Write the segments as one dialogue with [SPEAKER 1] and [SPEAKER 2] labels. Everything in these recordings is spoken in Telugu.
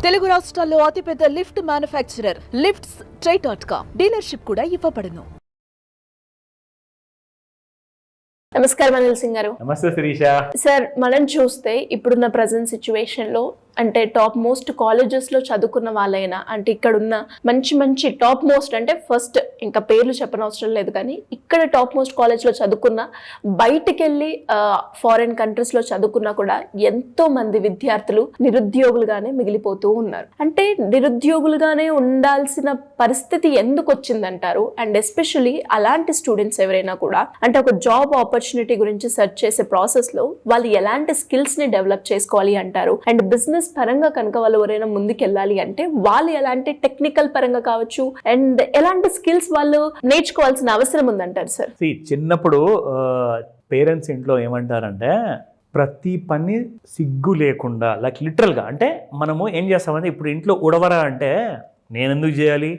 [SPEAKER 1] తెలుగు రాష్ట్రాల్లో అతిపెద్ద లిఫ్ట్ మ్యానుఫ్యాక్చరర్ లిఫ్ట్స్ డీలర్షిప్ కూడా ఇవ్వబడును.
[SPEAKER 2] నమస్కారం అనిల్ సింగ్ గారు.
[SPEAKER 3] నమస్తే శిరీష.
[SPEAKER 2] సార్, మనం చూస్తే ఇప్పుడున్న ప్రజెంట్ సిచ్యువేషన్ లో అంటే టాప్ మోస్ట్ కాలేజెస్ లో చదువుకున్న వాళ్ళైనా అంటే ఇక్కడ ఉన్న మంచి మంచి టాప్ మోస్ట్ అంటే ఫస్ట్ ఇంకా పేర్లు చెప్పనవసరం లేదు, కానీ ఇక్కడ టాప్ మోస్ట్ కాలేజ్ లో చదువుకున్న బయటికి వెళ్ళి ఫారిన్ కంట్రీస్ లో చదువుకున్నా కూడా ఎంతో మంది విద్యార్థులు నిరుద్యోగులుగానే మిగిలిపోతూ ఉన్నారు. అంటే నిరుద్యోగులుగానే ఉండాల్సిన పరిస్థితి ఎందుకు వచ్చిందంటారు? అండ్ ఎస్పెషల్లీ అలాంటి స్టూడెంట్స్ ఎవరైనా కూడా అంటే ఒక జాబ్ ఆపర్చునిటీ గురించి సెర్చ్ చేసే ప్రాసెస్ లో వాళ్ళు ఎలాంటి స్కిల్స్ ని డెవలప్ చేసుకోవాలి అంటారు? అండ్ బిజినెస్ పరంగా కనుక వాళ్ళు ఎవరైనా ముందుకెళ్ళాలి అంటే వాళ్ళు ఎలాంటి టెక్నికల్ పరంగా కావచ్చు అండ్ ఎలాంటి స్కిల్స్ వాళ్ళు నేర్చుకోవాల్సిన అవసరం ఉందంటారు సార్?
[SPEAKER 3] చిన్నప్పుడు పేరెంట్స్ ఇంట్లో ఏమంటారంటే ప్రతి పని సిగ్గు లేకుండా లైక్ లిటరల్గా అంటే మనము ఏం చేస్తామంటే ఇప్పుడు ఇంట్లో ఉడవరా అంటే నేను ఎందుకు చేయాలి,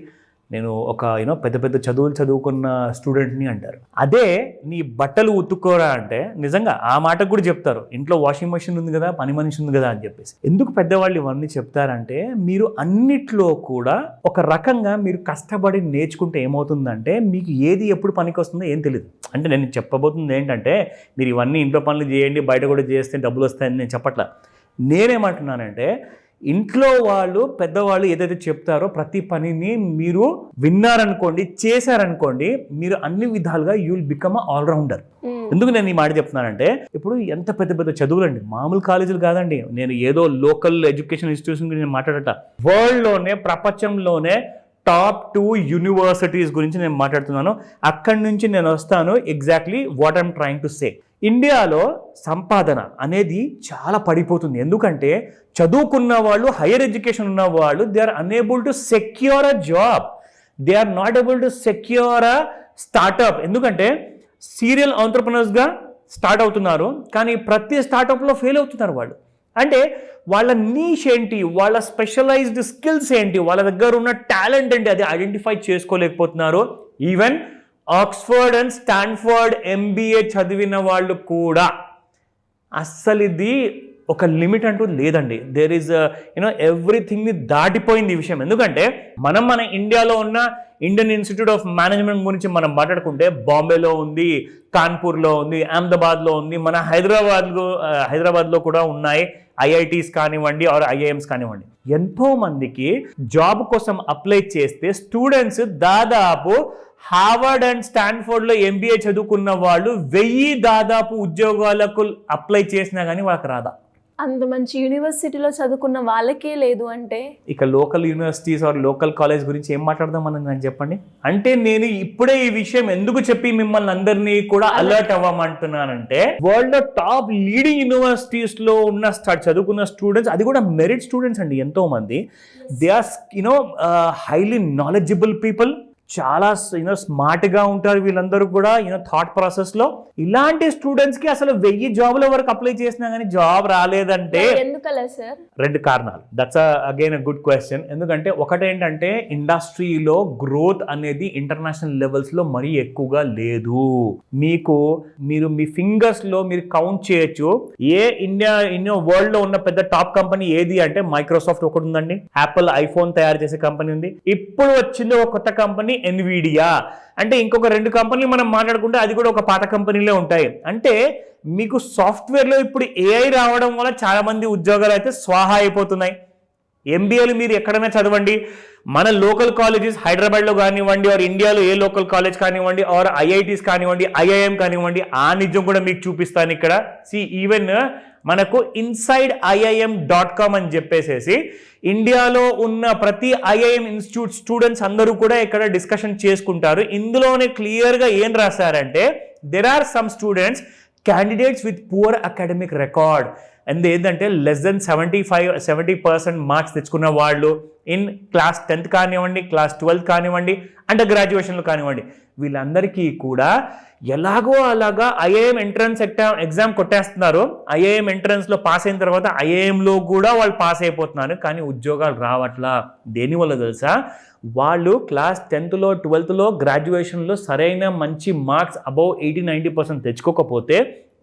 [SPEAKER 3] నేను ఒక పెద్ద పెద్ద చదువులు చదువుకున్న స్టూడెంట్ని అంటారు. అదే నీ బట్టలు ఉతుక్కోరా అంటే నిజంగా ఆ మాటకు కూడా చెప్తారు, ఇంట్లో వాషింగ్ మెషిన్ ఉంది కదా, పని మనిషి ఉంది కదా అని చెప్పేసి. ఎందుకు పెద్దవాళ్ళు ఇవన్నీ చెప్తారంటే మీరు అన్నిట్లో కూడా ఒక రకంగా మీరు కష్టపడి నేర్చుకుంటే ఏమవుతుందంటే మీకు ఏది ఎప్పుడు పనికి వస్తుందో ఏం తెలియదు. అంటే నేను చెప్పబోతుంది ఏంటంటే మీరు ఇవన్నీ ఇంట్లో పనులు చేయండి, బయట కూడా చేస్తే డబ్బులు వస్తాయని నేను చెప్పట్లా. నేనేమంటున్నానంటే ఇంట్లో వాళ్ళు పెద్దవాళ్ళు ఏదైతే చెప్తారో ప్రతి పనిని మీరు విన్నారనుకోండి, చేశారనుకోండి, మీరు అన్ని విధాలుగా యూ విల్ బికమ్ ఆల్రౌండర్. ఎందుకు నేను ఈ మాట చెప్తున్నానంటే ఇప్పుడు ఎంత పెద్ద పెద్ద చదువులండి, మామూలు కాలేజీలు కాదండి. నేను ఏదో లోకల్ ఎడ్యుకేషన్ ఇన్స్టిట్యూషన్ గురించి నేను మాట్లాడట, వరల్డ్లోనే ప్రపంచంలోనే టాప్ 2 యూనివర్సిటీస్ గురించి నేను మాట్లాడుతున్నాను. అక్కడి నుంచి నేను వస్తాను exactly what I'm trying to say. ఇండియాలో సంపాదన అనేది చాలా పడిపోతుంది. ఎందుకంటే చదువుకున్న వాళ్ళు, హైయర్ ఎడ్యుకేషన్ ఉన్న వాళ్ళు they are unable to secure a job, they are not able to secure a startup. ఎందుకంటే సీరియల్ ఆంటర్ప్రెనర్స్గా స్టార్ట్ అవుతున్నారు, కానీ ప్రతి స్టార్టప్లో ఫెయిల్ అవుతున్నారు వాళ్ళు. అంటే వాళ్ళ నీష్ ఏంటి, వాళ్ళ స్పెషలైజ్డ్ స్కిల్స్ ఏంటి, వాళ్ళ దగ్గర ఉన్న టాలెంట్ ఏంటి, అది ఐడెంటిఫై చేసుకోలేకపోతున్నారు. Even Oxford and Stanford MBA చదివిన వాళ్ళు కూడా అస్సలు ఇది ఒక లిమిట్ అంటూ లేదండి. దేర్ ఈజ్ ఎవ్రీథింగ్ని దాటిపోయింది ఈ విషయం. ఎందుకంటే మన ఇండియాలో ఉన్న ఇండియన్ ఇన్స్టిట్యూట్ ఆఫ్ మేనేజ్మెంట్ గురించి మనం మాట్లాడుకుంటే బాంబేలో ఉంది, కాన్పూర్లో ఉంది, అహ్మదాబాద్లో ఉంది, మన హైదరాబాద్లో కూడా ఉన్నాయి IITs కానివ్వండి ఆర్ IIMs కానివ్వండి. ఎంతో మందికి జాబ్ కోసం అప్లై చేస్తే స్టూడెంట్స్ దాదాపు హార్వర్డ్ అండ్ స్టాన్ఫోర్డ్లో MBA చదువుకున్న వాళ్ళు 1000 దాదాపు ఉద్యోగాలకు అప్లై చేసినా కానీ వాళ్ళకి రాదా?
[SPEAKER 2] అంత మంచి యూనివర్సిటీలో చదువుకున్న వాళ్ళకే లేదు అంటే
[SPEAKER 3] ఇక local universities or local college గురించి ఏం మాట్లాడదాం మనం చెప్పండి. అంటే నేను ఇప్పుడే ఈ విషయం ఎందుకు చెప్పి మిమ్మల్ని అందరినీ కూడా అలర్ట్ అవ్వమంటున్నానంటే వరల్డ్ లో టాప్ లీడింగ్ యూనివర్సిటీస్ లో ఉన్న చదువుకున్న స్టూడెంట్స్, అది కూడా మెరిట్ స్టూడెంట్స్ అండి, ఎంతో మంది. They are highly knowledgeable people, చాలా స్మార్ట్గా ఉంటారు వీళ్ళందరూ కూడా థాట్ ప్రాసెస్లో. ఇలాంటి స్టూడెంట్స్కి అసలు 1000 జాబుల వరకు అప్లై చేసినా కానీ జాబ్ రాలేదంటే
[SPEAKER 2] ఎందుకలా సార్?
[SPEAKER 3] 2 కారణాలు. That's again a good question. ఎందుకంటే ఒకటేంటంటే ఇండస్ట్రీలో గ్రోత్ అనేది ఇంటర్నేషనల్ లెవెల్స్లో మరీ ఎక్కువగా లేదు. మీరు మీ ఫింగర్స్లో మీరు కౌంట్ చేయొచ్చు ఇండియా వరల్డ్లో ఉన్న పెద్ద టాప్ కంపెనీ ఏది అంటే మైక్రోసాఫ్ట్ ఒకటి ఉందండి, యాపిల్ ఐఫోన్ తయారు చేసే కంపెనీ ఉంది, ఇప్పుడు వచ్చింది ఒక కొత్త కంపెనీ ఎన్విడియా. అంటే ఇంకొక 2 కంపెనీలు మనం మాట్లాడుకుంటే అది కూడా ఒక పాత కంపెనీలే ఉంటాయి. అంటే మీకు సాఫ్ట్వేర్లో ఇప్పుడు AI రావడం వల్ల చాలా మంది ఉద్యోగాలు అయితే స్వాహా అయిపోతున్నాయి. MBAలు మీరు ఎక్కడైనా చదవండి, మన లోకల్ కాలేజెస్ హైదరాబాద్లో కానివ్వండి ఆర్ ఇండియాలో ఏ లోకల్ కాలేజ్ కానివ్వండి ఆర్ IITs కానివ్వండి, IIM కానివ్వండి, ఆ నిజం కూడా మీకు చూపిస్తాను ఇక్కడ. ఈవెన్ మనకు insideiim.com అని చెప్పేసేసి ఇండియాలో ఉన్న ప్రతి IIM ఇన్స్టిట్యూట్ స్టూడెంట్స్ అందరూ కూడా ఇక్కడ డిస్కషన్ చేసుకుంటారు. ఇందులోనే క్లియర్గా ఏం రాశారంటే there are some students candidates with poor academic record and ఏంటంటే లెస్ దెన్ 70% మార్క్స్ తెచ్చుకున్న వాళ్ళు ఇన్ క్లాస్ 10th కానివ్వండి, క్లాస్ 12th కానివ్వండి, అండర్ గ్రాడ్యుయేషన్లు కానివ్వండి, వీళ్ళందరికీ కూడా ఎలాగో అలాగా IIM ఎంట్రన్స్ ఎగ్జామ్ కొట్టేస్తున్నారు. IIM ఎంట్రన్స్లో పాస్ అయిన తర్వాత IIMలో కూడా వాళ్ళు పాస్ అయిపోతున్నారు, కానీ ఉద్యోగాలు రావట్లా. దేనివల్ల తెలుసా? వాళ్ళు క్లాస్ 10thలో 12thలో గ్రాడ్యుయేషన్లో సరైన మంచి మార్క్స్ అబౌవ్ 80-90% తెచ్చుకోకపోతే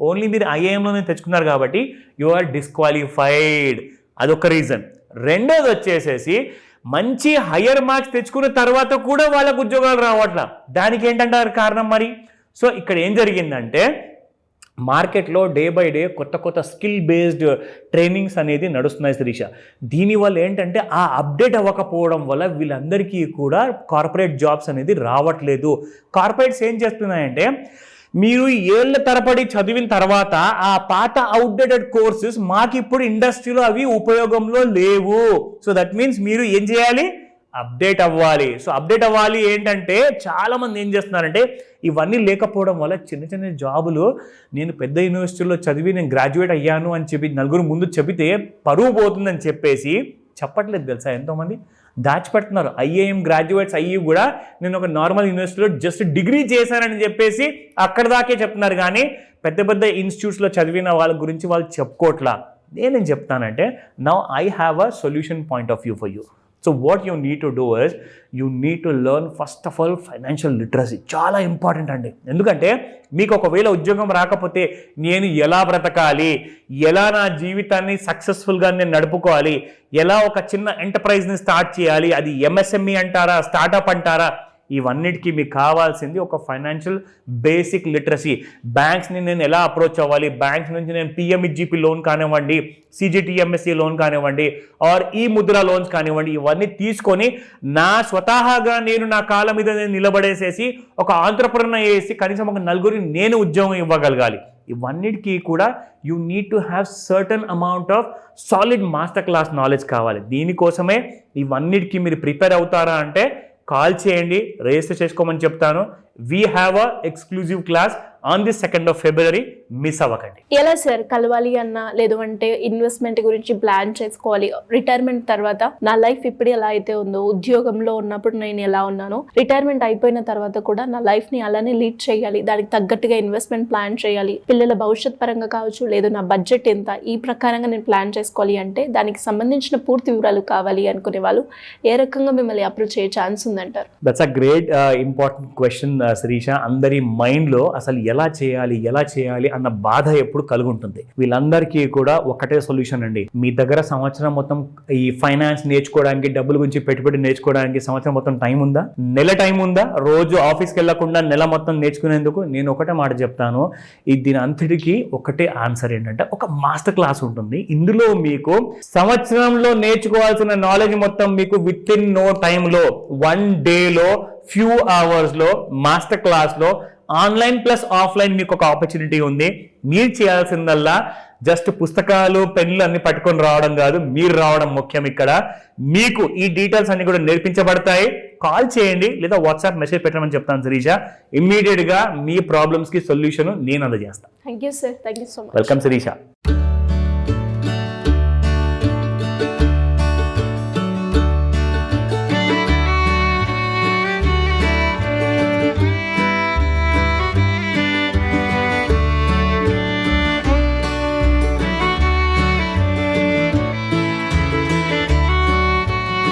[SPEAKER 3] ఓన్లీ మీరు IIMలోనే తెచ్చుకున్నారు కాబట్టి యు ఆర్ డిస్క్వాలిఫైడ్. అదొక రీజన్. రెండోది వచ్చేసేసి మంచి హయ్యర్ మార్క్స్ తెచ్చుకున్న తర్వాత కూడా వాళ్ళకు ఉద్యోగాలు రావట్లా. దానికి ఏంటంటారు కారణం మరి? సో ఇక్కడ ఏం జరిగిందంటే మార్కెట్లో డే బై డే కొత్త స్కిల్ బేస్డ్ ట్రైనింగ్స్ అనేది నడుస్తున్నాయి శిరీష. దీనివల్ల ఏంటంటే ఆ అప్డేట్ అవ్వకపోవడం వల్ల వీళ్ళందరికీ కూడా కార్పొరేట్ జాబ్స్ అనేది రావట్లేదు. కార్పొరేట్స్ ఏం చేస్తున్నాయంటే మీరు ఏళ్ల తరబడి చదివిన తర్వాత ఆ పాత అవుట్డేటెడ్ కోర్సెస్ మాకు ఇప్పుడు ఇండస్ట్రీలో అవి ఉపయోగంలో లేవు. సో దట్ మీన్స్ మీరు ఏం చేయాలి? అప్డేట్ అవ్వాలి. సో అప్డేట్ అవ్వాలి ఏంటంటే చాలామంది ఏం చేస్తున్నారంటే ఇవన్నీ లేకపోవడం వల్ల చిన్న జాబులు నేను పెద్ద యూనివర్సిటీలో చదివి నేను గ్రాడ్యుయేట్ అయ్యాను అని చెప్పి నలుగురు ముందు చెబితే పరువు పోతుందని చెప్పేసి చెప్పట్లేదు తెలుసా. ఎంతోమంది దాచిపెడుతున్నారు. ఐఏఎం గ్రాడ్యుయేట్స్ అయ్యి కూడా నేను ఒక నార్మల్ యూనివర్సిటీలో జస్ట్ డిగ్రీ చేశానని చెప్పేసి అక్కడ దాకే చెప్తున్నారు. కానీ పెద్ద ఇన్స్టిట్యూట్స్లో చదివిన వాళ్ళ గురించి వాళ్ళు చెప్పుకోవట్లా. నేనేం చెప్తానంటే now I have a solution point of view for you. So what you need to do is you need to learn first of all financial literacy. చాలా ఇంపార్టెంట్ అండి. ఎందుకంటే మీకు ఒకవేళ ఉద్యోగం రాకపోతే నేను ఎలా బ్రతకాలి, ఎలా నా జీవితాన్ని సక్సెస్ఫుల్గా నేను నడుపుకోవాలి, ఎలా ఒక చిన్న ఎంటర్ప్రైజ్ని స్టార్ట్ చేయాలి, అది ఎంఎస్ఎంఈ అంటారా, స్టార్టప్ అంటారా, ఇవన్నిటికీ మీకు కావాల్సింది ఒక ఫైనాన్షియల్ బేసిక్ లిటరసీ. బ్యాంక్స్ని నేను ఎలా అప్రోచ్ అవ్వాలి, బ్యాంక్స్ నుంచి నేను పిఎంఈజీపీ లోన్ కానివ్వండి, సిజిటిఎంఎస్సి లోన్ కానివ్వండి, ఆర్ ఈ ముద్ర లోన్స్ కానివ్వండి, ఇవన్నీ తీసుకొని నా స్వతహాగా నేను నా కాళ్ళ మీద నేను నిలబడేసేసి ఒక ఆంట్రప్రెన్యూర్ చేసి కనీసం ఒక నలుగురికి నేను ఉద్యోగం ఇవ్వగలగాలి. ఇవన్నిటికీ కూడా you need to have certain amount of solid master class knowledge కావాలి. దీనికోసమే ఇవన్నిటికీ మీరు ప్రిపేర్ అవుతారా అంటే కాల్ చేయండి, రిజిస్టర్ చేసుకోమని చెప్తాను. We have a exclusive class on the 2nd of February. Miss అవ్వకండి.
[SPEAKER 2] ఎలా సార్ కలవాలి అన్నా, లేదు అంటే ఇన్వెస్ట్మెంట్ గురించి ప్లాన్ చేసుకోవాలి, రిటైర్మెంట్ తర్వాత నా లైఫ్ ఇప్పుడు ఎలా అయితే ఉందో, ఉద్యోగంలో ఉన్నప్పుడు నేను ఎలా ఉన్నానో, రిటైర్మెంట్ అయిపోయిన తర్వాత కూడా నా లైఫ్ ని అలానే లీడ్ చేయాలి, దానికి తగ్గట్టుగా ఇన్వెస్ట్మెంట్ ప్లాన్ చేయాలి, పిల్లల భవిష్యత్ పరంగా కావచ్చు, లేదు నా బడ్జెట్ ఎంత, ఈ ప్రకారంగా నేను ప్లాన్ చేసుకోవాలి అంటే దానికి సంబంధించిన పూర్తి వివరాలు కావాలి అనుకునే వాళ్ళు ఏ రకంగా మిమ్మల్ని అప్రోచ్ అయ్యే ఛాన్స్ ఉందంటారు?
[SPEAKER 3] That's a great important question Shirisha. అందరి మైండ్లో అసలు ఎలా చేయాలి అన్న బాధ ఎప్పుడు కలుగుంటుంది. వీళ్ళందరికీ కూడా ఒకటే సొల్యూషన్ అండి. మీ దగ్గర సంవత్సరం మొత్తం ఈ ఫైనాన్స్ నేర్చుకోవడానికి, డబ్బుల గురించి పెట్టుబడి నేర్చుకోవడానికి సంవత్సరం మొత్తం టైం ఉందా? నెల టైం ఉందా? రోజు ఆఫీస్కి వెళ్లకుండా నెల మొత్తం నేర్చుకునేందుకు? నేను ఒకటే మాట చెప్తాను, దీని అంతటికి ఒకటే ఆన్సర్ ఏంటంటే ఒక మాస్టర్ క్లాస్ ఉంటుంది. ఇందులో మీకు సంవత్సరంలో నేర్చుకోవాల్సిన నాలెడ్జ్ మొత్తం మీకు విత్ ఇన్ నో టైంలో, 1 డేలో, ఫ్యూ అవర్స్లో, మాస్టర్ క్లాస్లో, ఆన్లైన్ ప్లస్ ఆఫ్లైన్ మీకు ఒక ఆపర్చునిటీ ఉంది. మీరు చేయాల్సిందల్లా జస్ట్ పుస్తకాలు, పెన్నులు అన్ని పట్టుకొని రావడం కాదు, మీరు రావడం ముఖ్యం. ఇక్కడ మీకు ఈ డీటెయిల్స్ అన్ని కూడా నేర్పించబడతాయి. కాల్ చేయండి లేదా వాట్సాప్ మెసేజ్ పెట్టమని చెప్తాను శిరీష. ఇమ్మీడియట్ గా మీ ప్రాబ్లమ్స్ కి సొల్యూషన్ నేను అందజేస్తాను.
[SPEAKER 2] Thank you sir. Thank you so much.
[SPEAKER 3] Welcome Sirisha.